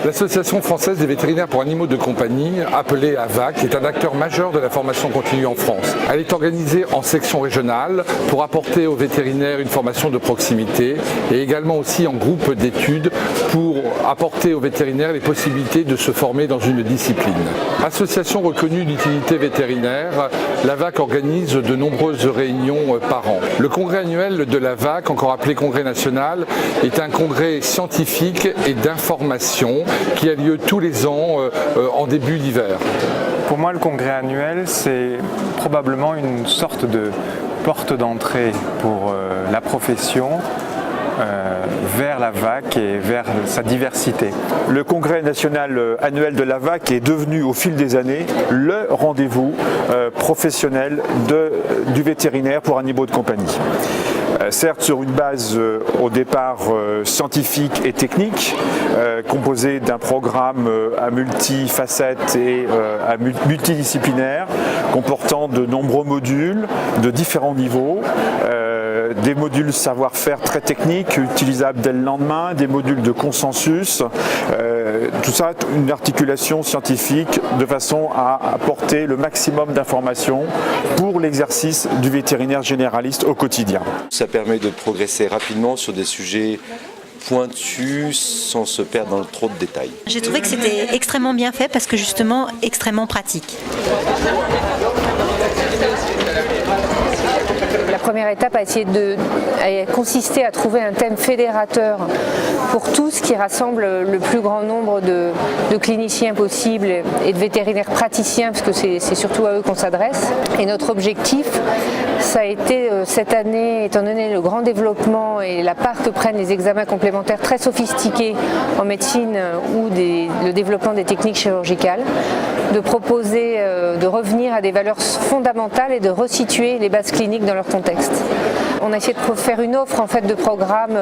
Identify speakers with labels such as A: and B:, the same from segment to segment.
A: L'Association française des vétérinaires pour animaux de compagnie, appelée AVAC, est un acteur majeur de la formation continue en France. Elle est organisée en sections régionales pour apporter aux vétérinaires une formation de proximité et également aussi en groupe d'études pour apporter aux vétérinaires les possibilités de se former dans une discipline. Association reconnue d'utilité vétérinaire, l'AVAC organise de nombreuses réunions par an. Le congrès annuel de l'AVAC, encore appelé congrès national, est un congrès scientifique et d'information qui a lieu tous les ans en début d'hiver.
B: Pour moi, le congrès annuel, c'est probablement une sorte de porte d'entrée pour la profession vers l'AVAC et vers sa diversité.
C: Le congrès national annuel de l'AVAC est devenu au fil des années le rendez-vous professionnel du vétérinaire pour animaux de compagnie. Certes sur une base au départ scientifique et technique, composé d'un programme à multifacettes et multidisciplinaire, comportant de nombreux modules de différents niveaux, des modules savoir-faire très techniques, utilisables dès le lendemain, des modules de consensus, tout ça, une articulation scientifique de façon à apporter le maximum d'informations pour l'exercice du vétérinaire généraliste au quotidien.
D: Ça permet de progresser rapidement sur des sujets pointus sans se perdre dans trop de détails.
E: J'ai trouvé que c'était extrêmement bien fait parce que justement extrêmement pratique.
F: La première étape a consisté à trouver un thème fédérateur pour tous qui rassemble le plus grand nombre de cliniciens possibles et de vétérinaires praticiens, parce que c'est surtout à eux qu'on s'adresse. Et notre objectif, ça a été cette année, étant donné le grand développement et la part que prennent les examens complémentaires très sophistiqués en médecine ou le développement des techniques chirurgicales, de proposer de revenir à des valeurs fondamentales et de resituer les bases cliniques dans leur contexte. On a essayé de faire une offre en fait, de programmes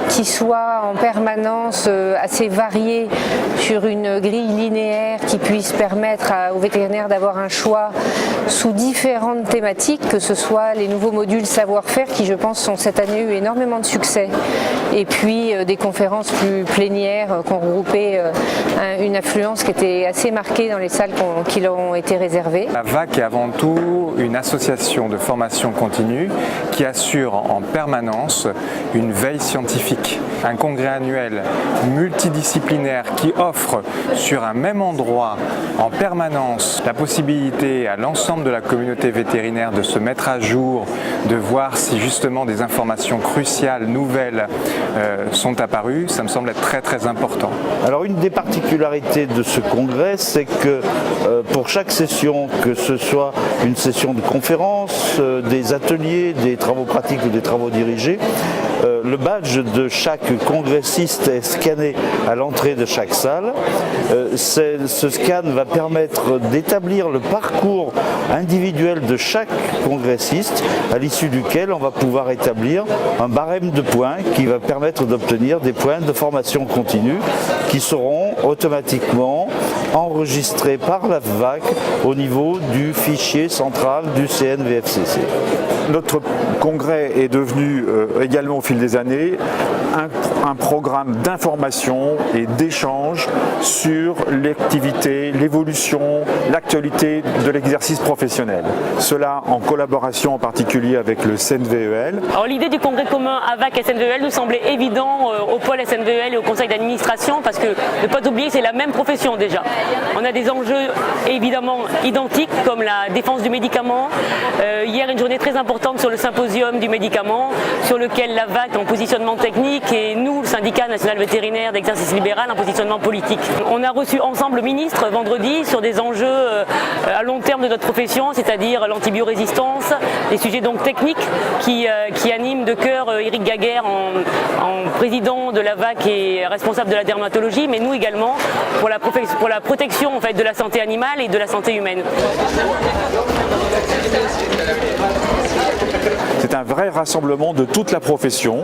F: qui soit en permanence assez variée sur une grille linéaire qui puisse permettre aux vétérinaires d'avoir un choix sous différentes thématiques, que ce soit les nouveaux modules savoir-faire qui je pense ont cette année eu énormément de succès, et puis des conférences plus plénières qui ont regroupé une affluence qui était assez marquée dans les salles qui leur ont été réservées.
B: La VAC est avant tout une association de formation continue qui assure en permanence une veille scientifique. Un congrès annuel multidisciplinaire qui offre sur un même endroit en permanence la possibilité à l'ensemble de la communauté vétérinaire de se mettre à jour, de voir si justement des informations cruciales, nouvelles sont apparues, ça me semble être très très important.
G: Alors une des particularités de ce congrès, c'est que pour chaque session, que ce soit une session de conférence, des ateliers, des travaux pratiques ou des travaux dirigés, le badge de chaque congressiste est scanné à l'entrée de chaque salle. Ce scan va permettre d'établir le parcours individuel de chaque congressiste, à l'issue duquel on va pouvoir établir un barème de points qui va permettre d'obtenir des points de formation continue qui seront automatiquement enregistrés par la VAC au niveau du fichier central du CNVFCC.
C: Notre congrès est devenu également au fil des années un programme d'information et d'échange sur l'activité, l'évolution, l'actualité de l'exercice professionnel. Cela en collaboration en particulier avec le CNVEL.
H: Alors l'idée du congrès commun AVAC SNVEL nous semblait évident au pôle SNVEL et au conseil d'administration, parce que ne pas oublier c'est la même profession déjà. On a des enjeux évidemment identiques comme la défense du médicament. Hier une journée très importante sur le symposium du médicament, sur lequel l'AVAC en positionnement technique et nous, le syndicat national vétérinaire d'exercice libéral, en positionnement politique. On a reçu ensemble le ministre vendredi sur des enjeux à long terme de notre profession, c'est-à-dire l'antibiorésistance, des sujets donc techniques qui animent de cœur Éric Gaguerre en président de l'AVAC et responsable de la dermatologie, mais nous également pour la protection en fait, de la santé animale et de la santé humaine.
C: C'est un vrai rassemblement de toute la profession,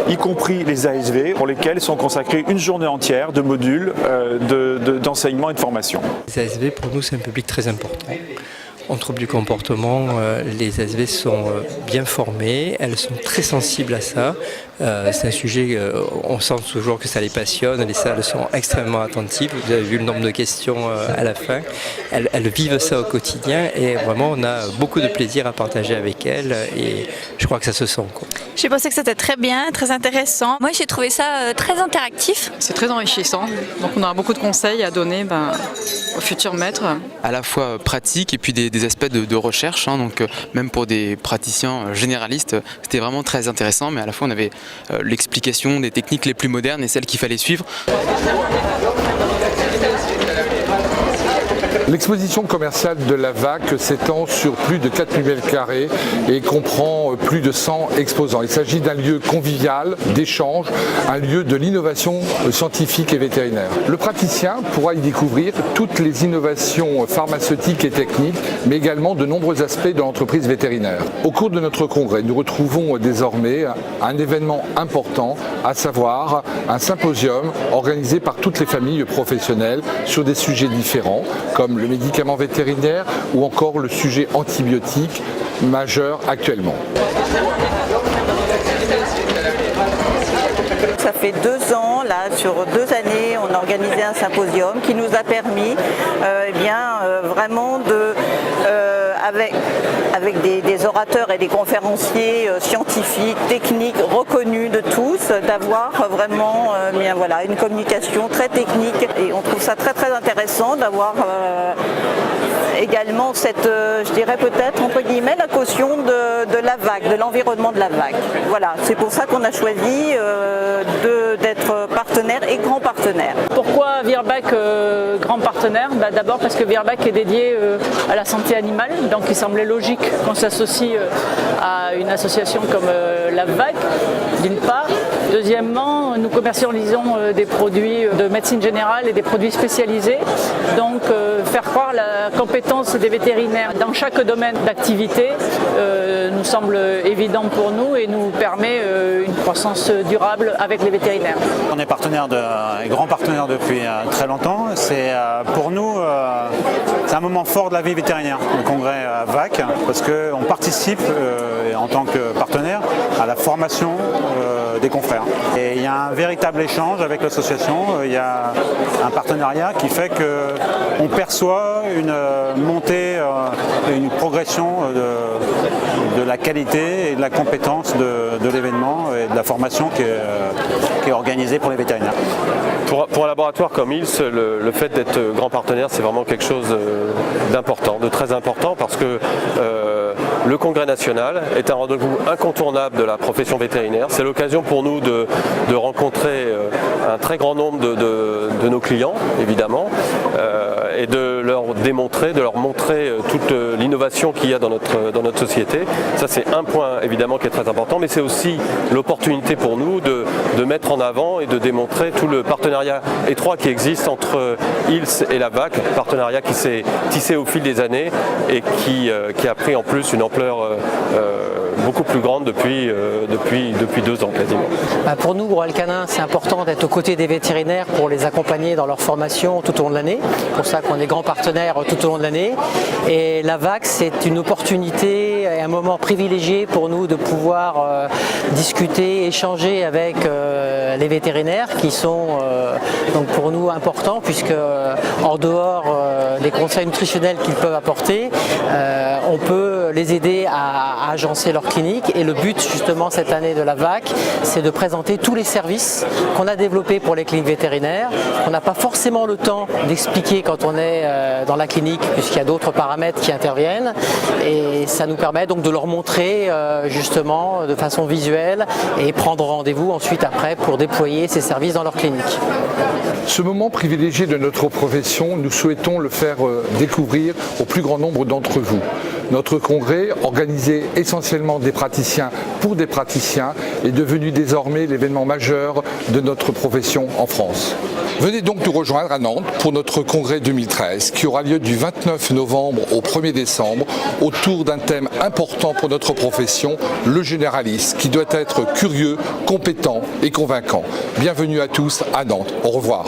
C: y compris les ASV, pour lesquels sont consacrés une journée entière de modules d'enseignement et de formation.
I: Les ASV, pour nous, c'est un public très important. en troubles du comportement, les ASV sont bien formées, elles sont très sensibles à ça. C'est un sujet, on sent toujours que ça les passionne, les salles sont extrêmement attentives. Vous avez vu le nombre de questions à la fin. Elles vivent ça au quotidien et vraiment on a beaucoup de plaisir à partager avec elles et je crois que ça se sent, quoi.
J: J'ai pensé que c'était très bien, très intéressant. Moi j'ai trouvé ça très interactif.
K: C'est très enrichissant, donc on aura beaucoup de conseils à donner aux futurs maîtres.
L: À la fois pratique et puis des aspects de recherche, donc même pour des praticiens généralistes, c'était vraiment très intéressant, mais à la fois on avait l'explication des techniques les plus modernes et celles qu'il fallait suivre.
A: L'exposition commerciale de la VAC s'étend sur plus de 4000 m² et comprend plus de 100 exposants. Il s'agit d'un lieu convivial, d'échange, un lieu de l'innovation scientifique et vétérinaire. Le praticien pourra y découvrir toutes les innovations pharmaceutiques et techniques, mais également de nombreux aspects de l'entreprise vétérinaire. Au cours de notre congrès, nous retrouvons désormais un événement important, à savoir un symposium organisé par toutes les familles professionnelles sur des sujets différents, comme le médicament vétérinaire ou encore le sujet antibiotique majeur actuellement.
M: Ça fait 2 ans, là, sur 2 années, on a organisé un symposium qui nous a permis vraiment de, avec des orateurs et des conférenciers scientifiques, techniques, reconnus de tous, d'avoir vraiment une communication très technique. Et on trouve ça très très intéressant d'avoir également cette, je dirais peut-être entre guillemets, la caution de la VAC, de l'environnement de la VAC. Voilà, c'est pour ça qu'on a choisi d'être partenaire et grand partenaire.
K: Pourquoi Virbac grand partenaire? D'abord parce que Virbac est dédié à la santé animale, donc il semblait logique qu'on s'associe à une association comme la VAC, d'une part. Deuxièmement, nous commercialisons des produits de médecine générale et des produits spécialisés, donc faire croire la compétence des vétérinaires dans chaque domaine d'activité nous semble évident pour nous et nous permet une croissance durable avec les vétérinaires.
N: On est grand partenaire depuis très longtemps. C'est pour nous c'est un moment fort de la vie vétérinaire, le congrès VAC, parce qu'on participe en tant que partenaire à la formation des confrères. Et il y a un véritable échange avec l'association, il y a un partenariat qui fait qu'on perçoit une montée, une progression de la qualité et de la compétence de l'événement et de la formation qui est organisée pour les vétérinaires.
O: Pour un laboratoire comme ILS, le fait d'être grand partenaire, c'est vraiment quelque chose d'important, de très important, parce que le congrès national est un rendez-vous incontournable de la profession vétérinaire. C'est l'occasion pour nous de rencontrer un très grand nombre de nos clients, évidemment, et de leur démontrer, de leur montrer toute l'innovation qu'il y a dans notre société. Ça, c'est un point évidemment qui est très important, mais c'est aussi l'opportunité pour nous de mettre en avant et de démontrer tout le partenariat étroit qui existe entre ILS et la VAC, partenariat qui s'est tissé au fil des années et qui a pris en plus une ampleur beaucoup plus grande depuis 2 ans quasiment.
P: Pour nous, Royal Canin, c'est important d'être aux côtés des vétérinaires pour les accompagner dans leur formation tout au long de l'année. C'est pour ça qu'on est grand partenaire tout au long de l'année. Et la VAC, c'est une opportunité et un moment privilégié pour nous de pouvoir discuter, échanger avec les vétérinaires qui sont donc pour nous importants, puisque en dehors des conseils nutritionnels qu'ils peuvent apporter, on peut les aider à agencer leur clinique. Et le but justement cette année de la VAC, c'est de présenter tous les services qu'on a développés pour les cliniques vétérinaires, qu'on n'a pas forcément le temps d'expliquer quand on est dans la clinique, puisqu'il y a d'autres paramètres qui interviennent. Et ça nous permet donc de leur montrer justement de façon visuelle et prendre rendez-vous ensuite après pour déployer ces services dans leur clinique.
A: Ce moment privilégié de notre profession, nous souhaitons le faire découvrir au plus grand nombre d'entre vous. Notre congrès, organisé essentiellement des praticiens pour des praticiens, est devenu désormais l'événement majeur de notre profession en France. Venez donc nous rejoindre à Nantes pour notre congrès 2013 qui aura lieu du 29 novembre au 1er décembre autour d'un thème important pour notre profession, le généraliste, qui doit être curieux, compétent et convaincant. Bienvenue à tous à Nantes. Au revoir.